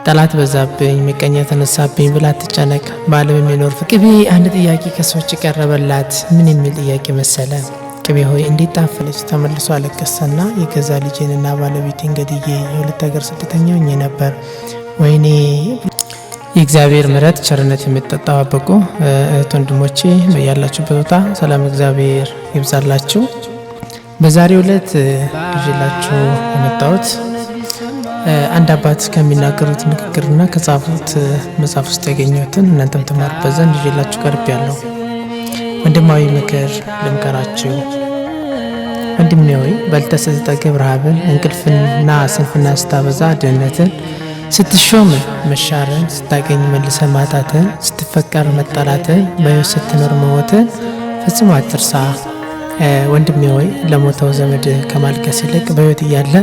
ጠላት በዛብኝ ምቀኛ ተነሳብኝ ብላ አትጨነቅ። በዓለም የሚኖር ቅቤ አንድ ጥያቄ ከሰዎች ቀረበላት። ምን የሚል ጥያቄ መሰለ? ቅቤ ሆይ እንዴት ጣፈለች? ተመልሶ አለቀሰና የገዛ ልጄንና ባለቤቴን ገድዬ የሁለት ሀገር ስደተኛ ሆኜ ነበር። ወይኔ የእግዚአብሔር ምሕረት ቸርነት የምትጠባበቁ እህት ወንድሞቼ በያላችሁበት ቦታ ሰላም እግዚአብሔር ይብዛላችሁ። በዛሬው ዕለት ይዤላችሁ የመጣሁት አንድ አባት ከሚናገሩት ንግግርና ከጻፉት መጽሐፍ ውስጥ ያገኘሁትን እናንተም ተማሩበት ዘንድ ይዤላችሁ ቀርቤያለሁ። ወንድማዊ ምክር ልምከራችሁ። ወንድሜ ሆይ በልተህ ስትጠግብ ረሃብን፣ እንቅልፍና ስንፍና ስታበዛ ድህነትን፣ ስትሾም መሻርን፣ ስታገኝ መልሰህ ማጣትን፣ ስትፈቀር መጠላትን፣ በሕይወት ስትኖር መሞትን ፈጽሞ አትርሳ። ወንድሜ ሆይ ለሞተው ዘመድ ከማልቀስ ይልቅ በሕይወት እያለ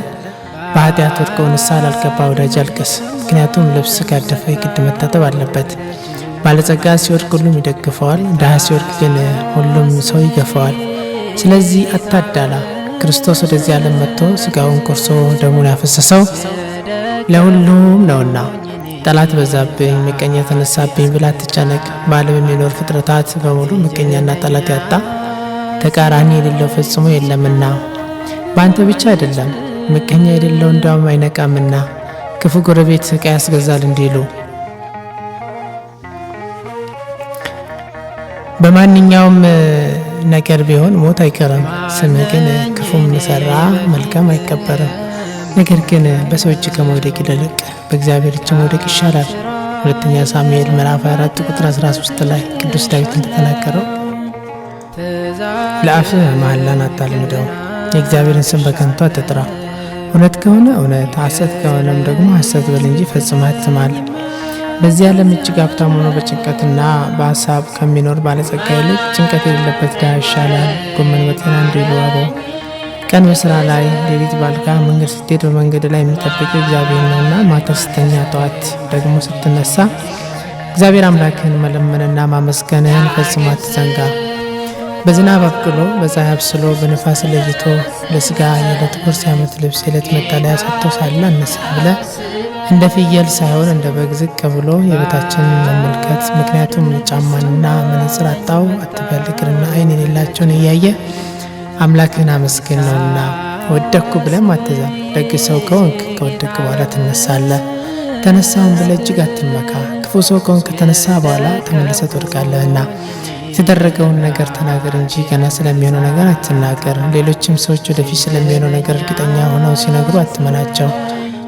በኃጢአት ወድቀው ንስሐ ላልገባ ወዳጅ አልቅስ። ምክንያቱም ልብስ ካደፈ የግድ መታጠብ አለበት። ባለጸጋ ሲወድቅ ሁሉም ይደግፈዋል፣ ድሃ ሲወድቅ ግን ሁሉም ሰው ይገፈዋል። ስለዚህ አታዳላ። ክርስቶስ ወደዚህ ዓለም መጥቶ ስጋውን ቆርሶ ደሙን ያፈሰሰው ለሁሉም ነውና። ጠላት በዛብኝ ምቀኛ ተነሳብኝ ብላ አትጨነቅ። በዓለም የሚኖር ፍጥረታት በሙሉ ምቀኛና ጠላት ያጣ ተቃራኒ የሌለው ፈጽሞ የለምና። በአንተ ብቻ አይደለም ምቀኛ የሌለው እንዳውም አይነቃምና። ክፉ ጎረቤት ዕቃ ያስገዛል እንዲሉ በማንኛውም ነገር ቢሆን ሞት አይቀርም። ስምህ ግን ክፉም ሰራ መልካም አይከበርም። ነገር ግን በሰው እጅ ከመውደቅ ይልቅ በእግዚአብሔር እጅ መውደቅ ይሻላል። ሁለተኛ ሳሙኤል ምዕራፍ 24 ቁጥር 13 ላይ ቅዱስ ዳዊት እንደተናገረው ለአፍህ መሐላን አታልምደው፣ የእግዚአብሔርን ስም በከንቱ አትጥራ። እውነት ከሆነ እውነት፣ ሐሰት ከሆነም ደግሞ ሐሰት በል እንጂ ፈጽመህ አትማል። በዚህ ዓለም እጅግ ሀብታም ሆኖ በጭንቀትና በሀሳብ ከሚኖር ባለጸጋ ይልቅ ጭንቀት የሌለበት ድሃ ይሻላል። ጎመን በጤና እንዲሉ አበው። ቀን በስራ ላይ ሌሊት ባልጋ መንገድ ስትሄድ በመንገድ ላይ የሚጠብቅ እግዚአብሔር ነውና፣ ማታ ስተኛ ጠዋት ደግሞ ስትነሳ እግዚአብሔር አምላክህን መለመንና ማመስገንህን ፈጽሞ አትዘንጋ። በዝናብ አብቅሎ በፀሐይ አብስሎ በንፋስ ለይቶ ለስጋ የዕለት ጉርስ የዓመት ልብስ የዕለት መጠለያ ሰጥቶ ሳለ አነሳ ብለህ እንደ ፍየል ሳይሆን እንደ በግ ዝቅ ብሎ የበታችንን መመልከት። ምክንያቱም ጫማንና መነጽር አጣው አትበል፣ እግርና ዓይን የሌላቸውን እያየ አምላክህን አመስግን ነውና። ወደቅኩ ብለም አትዘን። ደግ ሰው ከሆንክ ከወደቅ በኋላ ትነሳለህ። ተነሳውን ብለህ እጅግ አትመካ። ክፉ ሰው ከሆንክ ከተነሳ በኋላ ተመልሰህ ትወድቃለህና። የተደረገውን ነገር ተናገር እንጂ ገና ስለሚሆነው ነገር አትናገር። ሌሎችም ሰዎች ወደፊት ስለሚሆነው ነገር እርግጠኛ ሆነው ሲነግሩ አትመናቸው።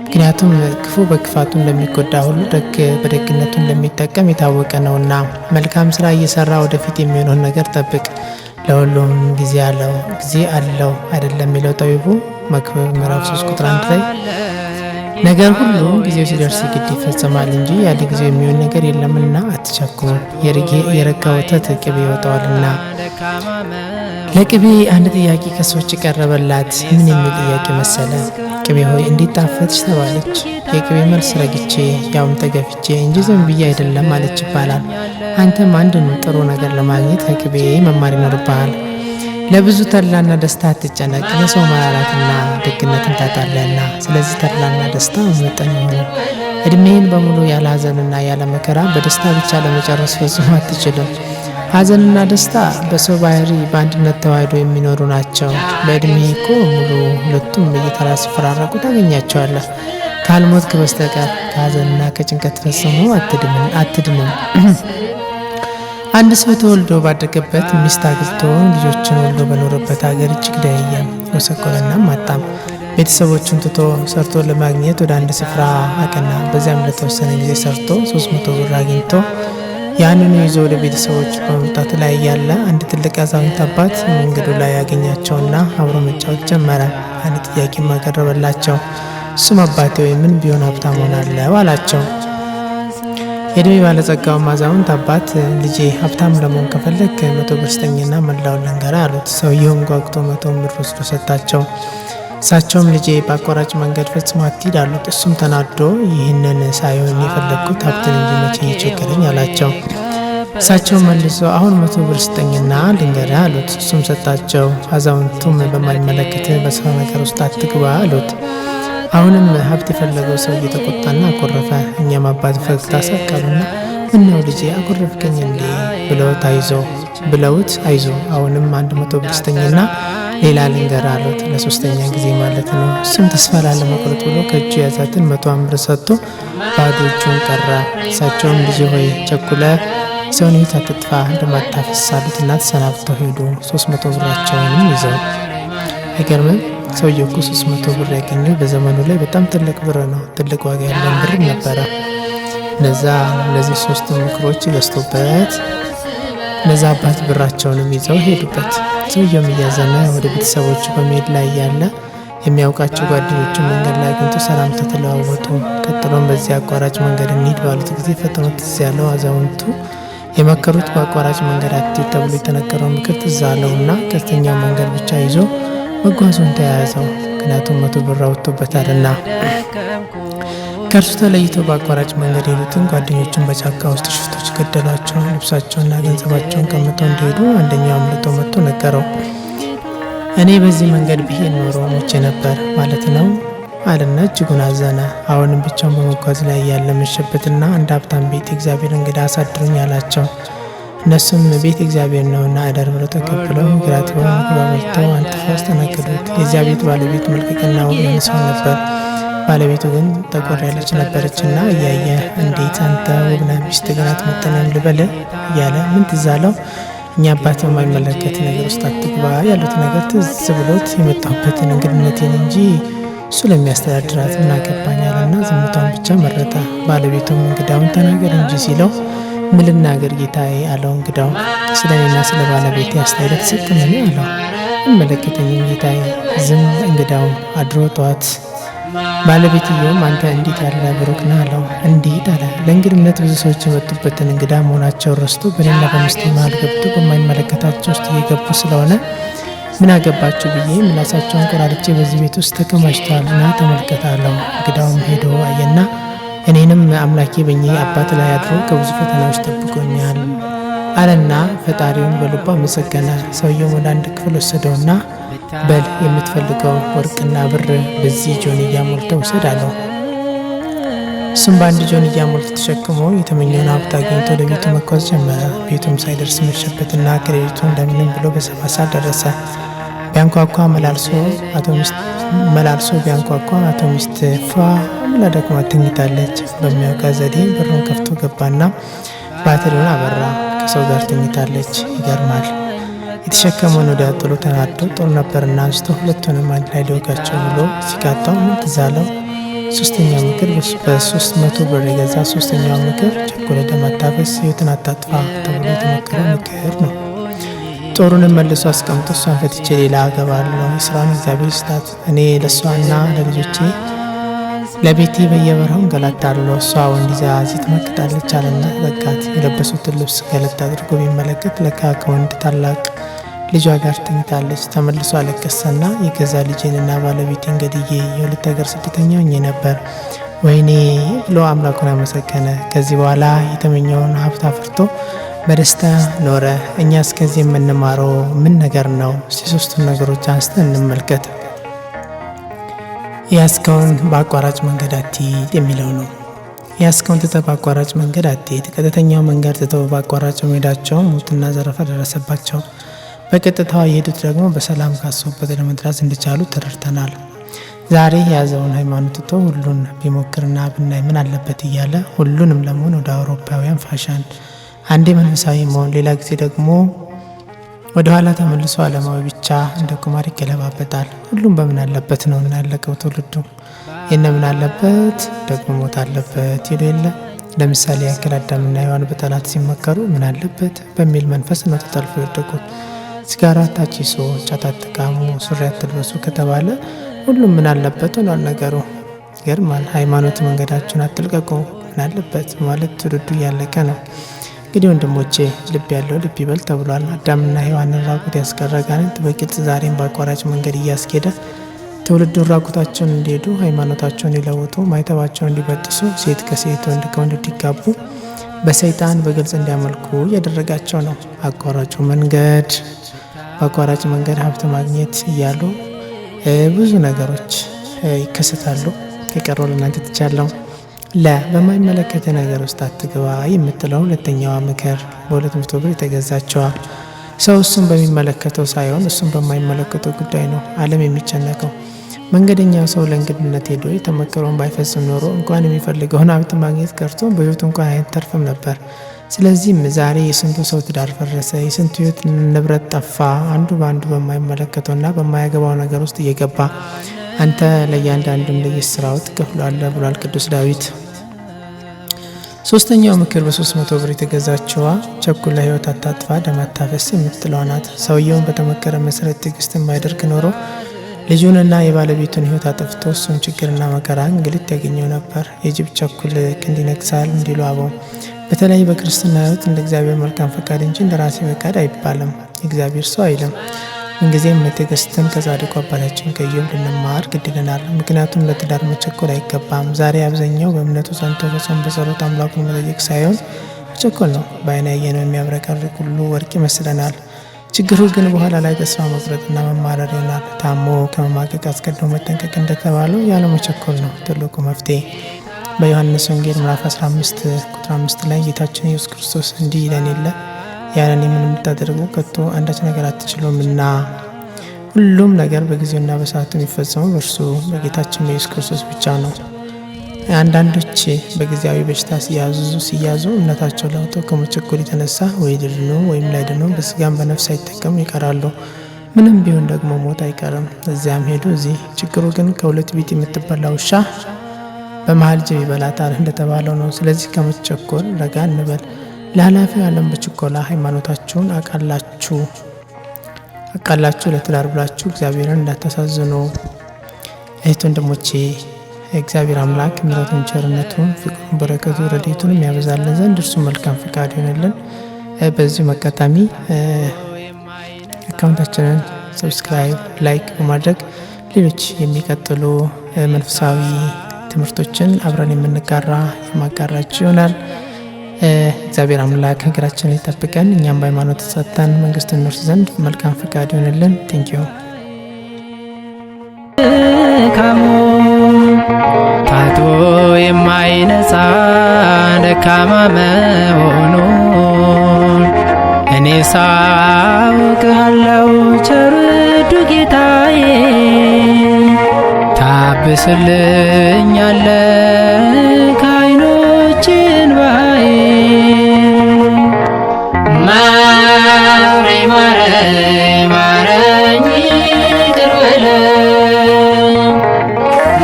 ምክንያቱም ክፉ በክፋቱ እንደሚጎዳ ሁሉ ደግ በደግነቱ እንደሚጠቀም የታወቀ ነውና። መልካም ስራ እየሰራ ወደፊት የሚሆነውን ነገር ጠብቅ። ለሁሉም ጊዜ አለው አይደለም የሚለው ጠቢቡ መክብብ ምዕራፍ 3 ቁጥር 1 ላይ። ነገር ሁሉ ጊዜው ሲደርስ ግድ ይፈጸማል እንጂ ያለ ጊዜው የሚሆን ነገር የለምና አትቸኩል። የረጋ ወተት ቅቤ ይወጣዋልና። ለቅቤ አንድ ጥያቄ ከሰዎች ቀረበላት። ምን የሚል ጥያቄ መሰለ? ቅቤ ሆይ እንዴት ጣፈጥሽ ተባለች። የቅቤ መልስ ረግቼ ያውም ተገፍቼ እንጂ ዝም ብዬ አይደለም አለች ይባላል። አንተም አንድን ጥሩ ነገር ለማግኘት ከቅቤ መማር ይኖርብሃል። ለብዙ ተድላና ደስታ አትጨነቅ፣ ለሰው መራራትና ደግነትን ታጣለህና። ስለዚህ ተድላና ደስታ መጠን ይሁን። እድሜህን በሙሉ ያለ ሀዘንና ያለ መከራ በደስታ ብቻ ለመጨረስ ፈጽሞ አትችልም። ሀዘንና ደስታ በሰው ባህሪ በአንድነት ተዋህዶ የሚኖሩ ናቸው። በእድሜ እኮ ሙሉ ሁለቱም በየተራ ሲፈራረቁ ታገኛቸዋለህ። ካልሞትክ በስተቀር ከሀዘንና ከጭንቀት ፈጽሞ አትድንም። አንድ ሰው ተወልዶ ባደገበት ሚስት አግብቶ ልጆችን ወልዶ በኖረበት ሀገር እጅግ ደኸየ፣ ጎሰቆለናም አጣም። ቤተሰቦቹን ትቶ ሰርቶ ለማግኘት ወደ አንድ ስፍራ አቀና። በዚያም ለተወሰነ ጊዜ ሰርቶ 300 ብር አግኝቶ ያንኑ ይዞ ወደ ቤተሰቦች በመምጣት ላይ ያለ አንድ ትልቅ አዛውንት አባት መንገዱ ላይ ያገኛቸውና አብሮ መጫወት ጀመረ። አንድ ጥያቄም አቀረበላቸው። እሱም አባቴ ወይ ምን ቢሆን ሀብታም ሆናለሁ አላቸው። የእድሜ ባለጸጋው አዛውንት አባት ልጄ ሀብታም ለመሆን ከፈለግ 100 ብር ስጠኝና መላውን ልንገርህ አሉት። ሰውየውም ጓጉቶ 100 ብር ወስዶ ሰጣቸው። እሳቸውም ልጄ በአቋራጭ መንገድ ፈጽሞ አትሂድ አሉት። እሱም ተናዶ ይህንን ሳይሆን የፈለግኩት ሀብትን እንጂ መቼ የቸገረኝ አላቸው። እሳቸውም መልሶ አሁን 100 ብር ስጠኝና ልንገርህ አሉት። እሱም ሰጣቸው። አዛውንቱም በማይመለከትህ በሰው ነገር ውስጥ አትግባ አሉት። አሁንም ሀብት የፈለገው ሰው እየተቆጣና አኮረፈ። እኛ የሰውየውም አባት ፈገግታ ሰቀሉና ምነው ልጄ አኮረፍከኝ እንዴ ብለውት አይዞ አሁንም 100 ብር ስጠኝና ሌላ ልንገር አሉት። ለ3ኛ ጊዜ ማለት ነው። እሱም ተስፋ ላለመቁረጥ ብሎ ከእጁ ያዛትን 100 ብር ሰጥቶ ባዶ እጁን ቀረ። እሳቸውም ልጄ ሆይ ቸኩለ ሰውን ሕይወት አትጥፋ እንደማታፈስ አሉትና ተሰናብተው ሄዱ። 300 ብራቸውንም ይዘው። አይገርምም? ሰውየው እኮ 300 ብር ያገኘው በዘመኑ ላይ በጣም ትልቅ ብር ነው። ትልቅ ዋጋ ያለው ብር ነበረ። እነዚህ 3 ምክሮች ገዝቶበት እነዛ አባት ብራቸውንም ይዘው ሄዱበት። ሰውየውም እያዘነ ወደ ቤተሰቦቹ በመሄድ ላይ ያለ የሚያውቃቸው ጓደኞቹን መንገድ ላይ አግኝቶ ሰላምታ ተለዋወጡ። ቀጥሎም በዚህ አቋራጭ መንገድ እንሂድ ባሉት ጊዜ ፈጥኖ ትዝ ያለው አዛውንቱ የመከሩት በአቋራጭ መንገድ አትሂድ ተብሎ የተነገረው ምክር ትዝ አለውና ቀጥተኛው መንገድ ብቻ ይዞ መጓዙን ተያያዘው። ምክንያቱም 100 ብር አውጥቶበታልና። ከእርሱ ተለይተው በአቋራጭ መንገድ የሄዱትን ጓደኞቹን በጫካ ውስጥ ሽፍቶች ገደሏቸው። ልብሳቸውና ገንዘባቸውን ቀምተው እንደሄዱ አንደኛው አምልጦ መጥቶ ነገረው። እኔ በዚህ መንገድ ብሄድ ኖሮ ሞቼ ነበር ማለት ነው አለና እጅጉን አዘነ። አሁንም ብቻውን በመጓዝ ላይ ያለ መሸበትና አንድ ሀብታም ቤት እግዚአብሔር እንግዳ አሳድሩኝ አላቸው። እነሱም ቤት እግዚአብሔር ነውና እደር ብለው ተቀብለው እግር አጥበው ምግብ አበልተው አንጥፈው አስተናገዱት። የዚያ ቤት ባለቤት መልቀቅና ውብ የሆነ ሰው ነበር። ባለቤቱ ግን ጠቆር ያለች ነበረችና እያየ እንዴት አንተ ውብ ነህ ሚስት ግን አትመጥንም ልበልህ እያለ ምን ትዝ አለው። እኛ አባት በማይመለከት ነገር ውስጥ አትግባ ያሉት ነገር ትዝ ብሎት የመጣሁበትን እንግድነቴን እንጂ እሱ ለሚያስተዳድራት ምን አገባኝ አለና ዝምታውን ብቻ መረጠ። ባለቤቱም እንግዳውን ተናገር እንጂ ሲለው ምን ልናገር ጌታዬ አለው። እንግዳው ስለ እኔና ስለ ባለቤቴ አስተያየት ሰጥተኝ አለው። እመለከተኝም ጌታዬ ዝም። እንግዳው አድሮ ጠዋት ባለቤትየውም አንተ እንዴት ያለ ብሩክ ነህ አለው። እንዴት አለ። ለእንግድነት ብዙ ሰዎች የመጡበትን እንግዳ መሆናቸው ረስቶ በእኔና በሚስቴ መሀል ገብቶ በማይመለከታቸው ውስጥ እየገቡ ስለሆነ ምን አገባችሁ ብዬ ምላሳቸውን ቆራርጬ በዚህ ቤት ውስጥ ተከማችተዋልና ተመልከታለሁ። እንግዳውም ሄዶ አየና እኔንም አምላኬ በእኔ አባት ላይ አድሮ ከብዙ ፈተናዎች ጠብቆኛል አለና ፈጣሪውን በልቡ አመሰገነ። ሰውየውም ወደ አንድ ክፍል ወሰደውና በል የምትፈልገው ወርቅና ብር በዚህ ጆንያ ሞልተው ውሰድ አለው። እሱም በአንድ ጆንያ ሞልቶ ተሸክሞ የተመኘውን ሀብት አግኝቶ ወደ ቤቱ መጓዝ ጀመረ። ቤቱም ሳይደርስ መሸበትና ከሌሊቱ እንደምንም ብሎ በ7 ሰዓት ደረሰ። ቢያንኳኳ መላልሶ ቢያንኳኳ አቶ ሚስት ፏ ብላ ደክማ ተኝታለች። በሚያውቃ ዘዴ በሩን ከፍቶ ገባና ባትሪውን አበራ። ከሰው ጋር ተኝታለች። ይገርማል። የተሸከመውን ወደ ጥሎ ተናዶ ጦር ነበርና አንስቶ ሁለቱንም አንድ ላይ ሊወጋቸው ብሎ ሲቃጣው ምን ትዝ አለው። 3ኛው ምክር በ300 ብር የገዛ 3ኛው ምክር ቸኮለ ደም አታፈስ ሕይወትን አታጥፋ ተብሎ የተመከረው ምክር ነው። ጦሩንም መልሶ አስቀምጦ እሷን ፈትቼ ሌላ አገባለሁ፣ የስራውን እግዚአብሔር ይስጣት፣ እኔ ለእሷና ለልጆቼ ለቤቴ በየበረሃው እንገላታለሁ፣ እሷ ወንድ ይዛ እዚህ ትመክታለች አለና ዘጋት። የለበሱትን ልብስ ገለጥ አድርጎ ቢመለከት ለካ ከወንድ ታላቅ ልጇ ጋር ተኝታለች። ተመልሶ አለቀሰና የገዛ ልጄንና ባለቤቴን ገድዬ የ2 ሀገር ስደተኛ ሆኜ ነበር ወይኔ ብሎ አምላኩን አመሰገነ። ከዚህ በኋላ የተመኘውን ሀብት አፍርቶ በደስታ ኖረ። እኛ እስከዚህ የምንማረው ምን ነገር ነው? እስቲ 3ቱን ነገሮች አንስተን እንመልከት። ያስከውን በአቋራጭ መንገድ አትሂድ የሚለው ነው። ያስከውን ትተህ በአቋራጭ መንገድ አትሂድ። ቀጥተኛው መንገድ ትተው በአቋራጭ መሄዳቸው ሞትና ዘረፋ ደረሰባቸው። በቀጥታው የሄዱት ደግሞ በሰላም ካሰቡበት ለመድረስ እንደቻሉ ተረድተናል። ዛሬ የያዘውን ሃይማኖት ትቶ ሁሉን ቢሞክርና ብናይ ምን አለበት እያለ ሁሉንም ለመሆን ወደ አውሮፓውያን ፋሽን አንዴ መንፈሳዊ መሆን፣ ሌላ ጊዜ ደግሞ ወደ ኋላ ተመልሶ ዓለማዊ ብቻ እንደ ቁማር ይገለባበጣል። ሁሉም በምን አለበት ነው ምን ያለቀው ትውልዱ። የነ ምን አለበት ደግሞ ሞት አለበት ይሉ የለ። ለምሳሌ ያክል አዳምና ሔዋን በጠላት ሲመከሩ ምን አለበት በሚል መንፈስ ነው ተጠልፎ የወደቁት። ሲጋራ አታጭሱ፣ ጫት አትቃሙ፣ ሱሪ አትልበሱ ከተባለ ሁሉም ምን አለበት ሆኗል ነገሩ። ይገርማል። ሃይማኖት መንገዳችሁን አትልቀቁ ምን አለበት ማለት ትውልዱ እያለቀ ነው። እንግዲህ ወንድሞቼ ልብ ያለው ልብ ይበል ተብሏል። አዳምና ሔዋንን ራቁት ያስቀረ አጋንንት በግልጽ ዛሬም በአቋራጭ መንገድ እያስኬደ ትውልዱን ራቁታቸውን እንዲሄዱ፣ ሃይማኖታቸውን ሊለውጡ፣ ማይተባቸውን እንዲበጥሱ፣ ሴት ከሴት ወንድ ከወንድ እንዲጋቡ፣ በሰይጣን በግልጽ እንዲያመልኩ እያደረጋቸው ነው። አቋራጩ መንገድ በአቋራጭ መንገድ ሀብት ማግኘት እያሉ ብዙ ነገሮች ይከሰታሉ። ከቀረው ለእናንተ ትቻለው። በማይመለከተ ነገር ውስጥ አትግባ የምትለው ሁለተኛዋ ምክር በ200 ብር የተገዛችዋ። ሰው እሱን በሚመለከተው ሳይሆን እሱን በማይመለከተው ጉዳይ ነው ዓለም የሚጨነቀው። መንገደኛው ሰው ለእንግድነት ሄዶ የተመከረውን ባይፈጽም ኖሮ እንኳን የሚፈልገውን ሀብት ማግኘት ቀርቶ በሕይወቱ እንኳን አይተርፍም ነበር። ስለዚህም ዛሬ የስንቱ ሰው ትዳር ፈረሰ፣ የስንቱ ሕይወት ንብረት ጠፋ፣ አንዱ በአንዱ በማይመለከተውና በማያገባው ነገር ውስጥ እየገባ አንተ ለእያንዳንዱ እንደየስራው ትከፍላለህ ብሏል ቅዱስ ዳዊት። ሶስተኛው ምክር በ300 ብር የተገዛችዋ ቸኩል ለሕይወት አታጥፋ ደም አታፈስ የምትለዋ ናት። ሰውየውን በተመከረ መሰረት ትዕግስት የማይደርግ ኖሮ ልጁንና የባለቤቱን ሕይወት አጥፍቶ እሱን ችግርና መከራ እንግልት ያገኘው ነበር። የጅብ ቸኩል ክንድ ይነክሳል እንዲሉ አበው። በተለይ በክርስትና ሕይወት እንደ እግዚአብሔር መልካም ፈቃድ እንጂ እንደ ራሴ ፈቃድ አይባልም። እግዚአብሔር ሰው አይልም። ምንጊዜም ትዕግስትን ከጻድቁ አባታችን ከኢዮብ ልንማር ግድ ይለናል። ምክንያቱም ለትዳር መቸኮል አይገባም። ዛሬ አብዛኛው በእምነቱ ጸንቶ በጾም በጸሎት አምላኩን መጠየቅ ሳይሆን መቸኮል ነው። በዓይን ያየነው የሚያብረቀርቅ ሁሉ ወርቅ ይመስለናል። ችግሩ ግን በኋላ ላይ ተስፋ መቁረጥና መማረር ይሆናል። ታሞ ከመማቀቅ አስቀድሞ መጠንቀቅ እንደተባለው ያለ መቸኮል ነው ትልቁ መፍትሄ። በዮሐንስ ወንጌል ምዕራፍ 15 ቁጥር 5 ላይ ጌታችን ኢየሱስ ክርስቶስ እንዲህ ይለን የለ ያለ እኔ ምንም የምታደርጉ ከቶ አንዳች ነገር አትችሉምና። ሁሉም ነገር በጊዜውና በሰዓቱ የሚፈጸመው በእርሱ በጌታችን በኢየሱስ ክርስቶስ ብቻ ነው። አንዳንዶች በጊዜያዊ በሽታ ሲያዙ እምነታቸው ለውጦ ከመቸኮል የተነሳ ወይ ድኑ ወይም ላይድኑ በስጋም በነፍስ አይጠቀሙ ይቀራሉ። ምንም ቢሆን ደግሞ ሞት አይቀርም። እዚያም ሄዱ እዚህ። ችግሩ ግን ከሁለት ቢት የምትበላ ውሻ በመሀል ጅብ ይበላታል እንደተባለው ነው። ስለዚህ ከመቸኮል ረጋ እንበል። ለኃላፊው ዓለም በችኮላ ሃይማኖታችሁን አቃላችሁ ለትዳር ብላችሁ እግዚአብሔርን እንዳታሳዝኑ። እህት ወንድሞቼ እግዚአብሔር አምላክ ምሕረቱን ቸርነቱን ፍቅሩን በረከቱ ረድኤቱን የሚያበዛልን ዘንድ እርሱ መልካም ፈቃድ ይሆንልን። በዚሁ አጋጣሚ አካውንታችንን ሰብስክራይብ፣ ላይክ በማድረግ ሌሎች የሚቀጥሉ መንፈሳዊ ትምህርቶችን አብረን የማጋራችሁ ይሆናል። እግዚአብሔር አምላክ ሀገራችንን ይጠብቀን፣ እኛም በሃይማኖት ተጸጥተን መንግስቱን እንወርስ ዘንድ መልካም ፈቃድ ይሆንልን። ቴንኪዩ። ታጥቦ የማይነጻ ደካማ መሆኑን እኔ ሳውቅሃለው ቸርዱ ጌታዬ፣ ታብስልኛለ ከዓይኖች እንባዬ። ማረኝ ማረኝ ማረኝ ይቅር በለኝ፣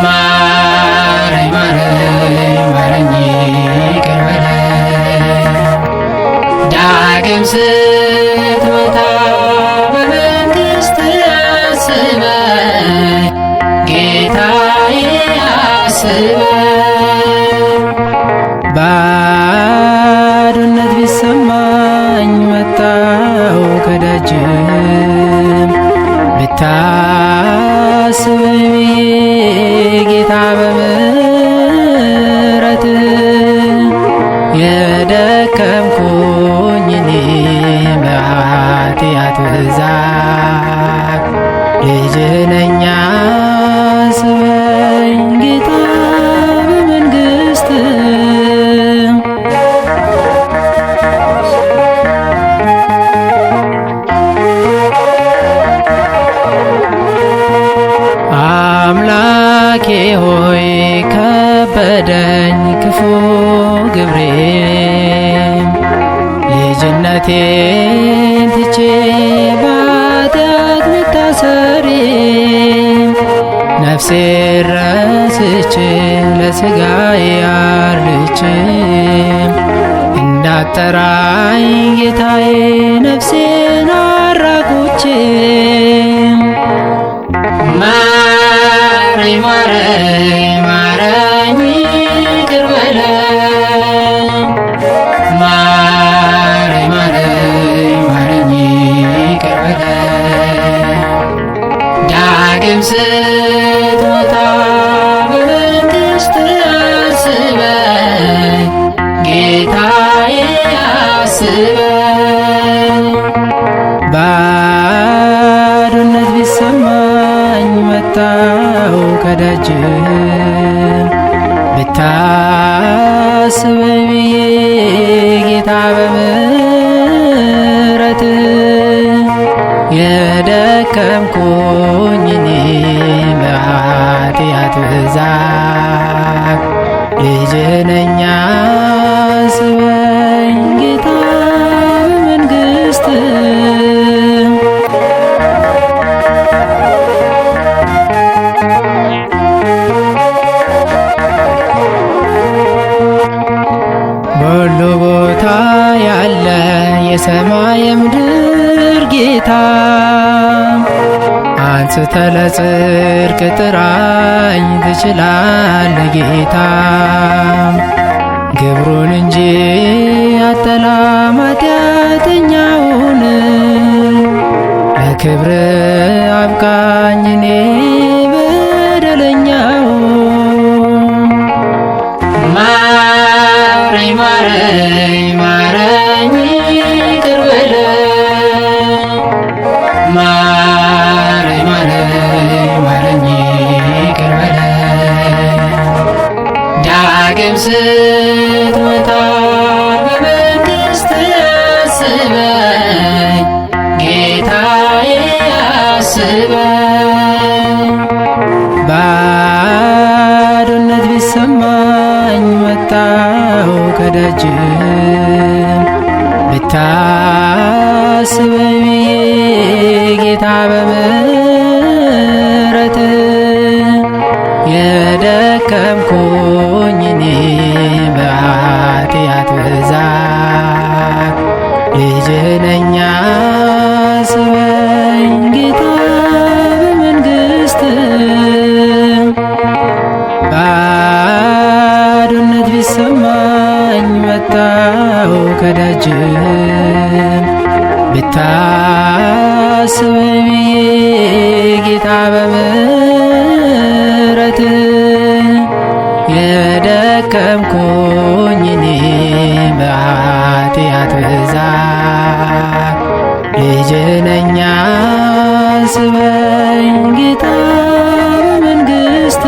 ማረኝ ማረኝ ማረኝ ይቅር በለኝ። ዳግም ስትመጣ በመንግሥት አስበኝ ጌታዬ አስበኝ። ባዶነት ቢሰማኝ መጣው ከደጅም ብታስበኝ ብዬ ጌታ በምሕረት የደከምኩኝ እኔ በኃጢአት ብዛት ልጅ ነኝ አስበኝ ጌታ በመንግሥት። አምላኬ ሆይ ከበደኝ ክፉ ግብሬ፣ ልጅነቴን ትቼ በኃጢአት መታሰሬ፣ ነፍሴ ረስቼ ለሥጋዬ አርልቼ እንዳጠራኝ ጌታዬ ነፍሴን አራቁቼ። ማረኝ ማረኝ ማረኝ ይቅር በለኝ፣ ማረኝ ማረኝ ማረኝ ይቅር በለኝ። ዳግም ስትመጣ በመንግሥት አስበኝ ጌታዬ አስበኝ። ባዶነት ቢሰማኝ መጣው ከደጅ ነኝ አስበኝ ጌታ በመንግሥት በሁሉ ቦታ ያለ የሰማይ የምድር ጌታ አንስተ ለጽድቅ ጥራኝ ትችላለህ ጌታ ግብሩን እንጂ አጠላም ኃጢአተኛውን ለክብር አብቃኝ እኔ በደለኛው ማረኝ ማረኝ ማረኝ ይቅር በለኝ ማረኝ ማረኝ ማረኝ ይቅር በለኝ ዳግም ስትመጣ በመንግሥት አስበኝ ጌታዬ አስበኝ ባዶነት ቢሰማኝ መጣሁ ከደጅ ብታስበኝ ብዬ ጌታ በምሕረት የደከምኩኝ እኔ በኃጢአት ብዛት ልጅህ ነኝ አስበኝ ጌታ በመንግሥት ባዶነት ቢሰማኝ መጣሁ ከደጅ ብታስበኝ ብዬ ጌታ በምሕረት የደከምኩኝ እኔ በኃጢአት ብዛት ልጅህ ነኝ አስበኝ ጌታ በመንግሥት